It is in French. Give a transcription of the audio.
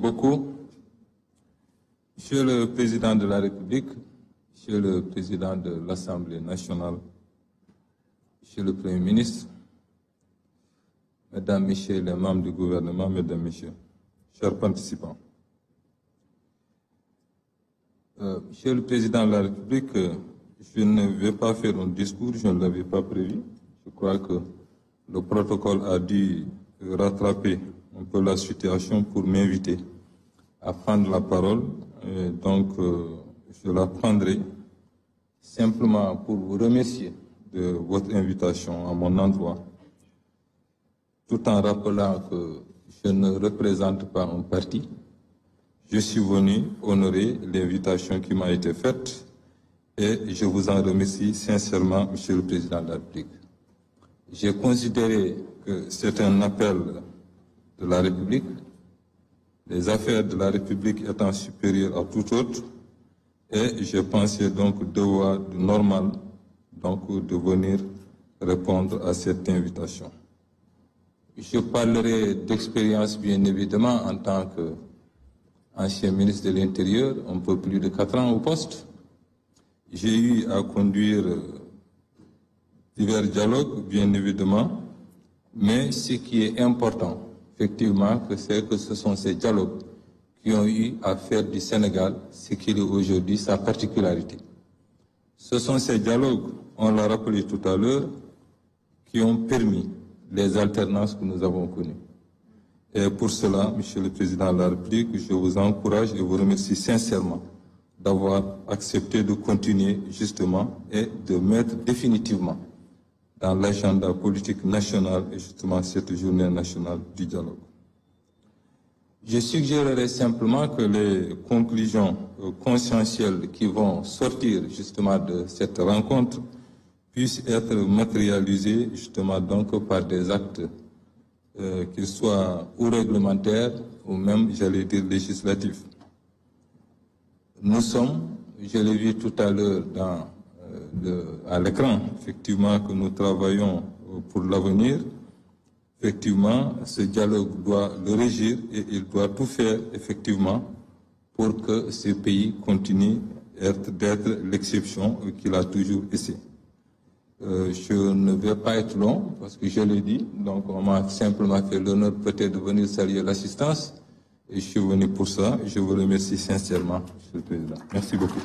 beaucoup. Monsieur le Président de la République, Monsieur le Président de l'Assemblée nationale, Monsieur le Premier ministre, Mesdames, Messieurs les membres du gouvernement, Mesdames, Messieurs, chers participants. Monsieur le Président de la République, je ne vais pas faire un discours, je ne l'avais pas prévu. Je crois que le protocole a dû rattraper un peu la situation pour m'inviter à prendre la parole. Donc, je la prendrai simplement pour vous remercier de votre invitation à mon endroit, tout en rappelant que je ne représente pas un parti. Je suis venu honorer l'invitation qui m'a été faite et je vous en remercie sincèrement, Monsieur le Président de la République. J'ai considéré que c'est un appel de la République, les affaires de la République étant supérieures à tout autre, et je pensais donc devoir normal donc de venir répondre à cette invitation. Je parlerai d'expérience bien évidemment en tant qu'ancien ministre de l'Intérieur, un peu plus de 4 ans au poste. J'ai eu à conduire divers dialogues, bien évidemment, mais ce qui est important, effectivement, c'est que ce sont ces dialogues qui ont eu à faire du Sénégal ce qu'il est aujourd'hui, sa particularité. Ce sont ces dialogues, on l'a rappelé tout à l'heure, qui ont permis les alternances que nous avons connues. Et pour cela, Monsieur le Président de la République, je vous encourage et vous remercie sincèrement d'avoir accepté de continuer justement et de mettre définitivement dans l'agenda politique national et justement cette journée nationale du dialogue. Je suggérerais simplement que les conclusions conscientielles qui vont sortir justement de cette rencontre puissent être matérialisées justement donc par des actes qu'ils soient ou réglementaires ou même, j'allais dire, législatifs. Nous sommes, je l'ai vu tout à l'heure à l'écran, effectivement, que nous travaillons pour l'avenir. Effectivement, ce dialogue doit le régir et il doit tout faire, effectivement, pour que ce pays continue d'être l'exception qu'il a toujours été. Je ne vais pas être long, parce que je l'ai dit, donc on m'a simplement fait l'honneur peut-être de venir saluer l'assistance, et je suis venu pour ça. Je vous remercie sincèrement, Monsieur le Président. Merci beaucoup.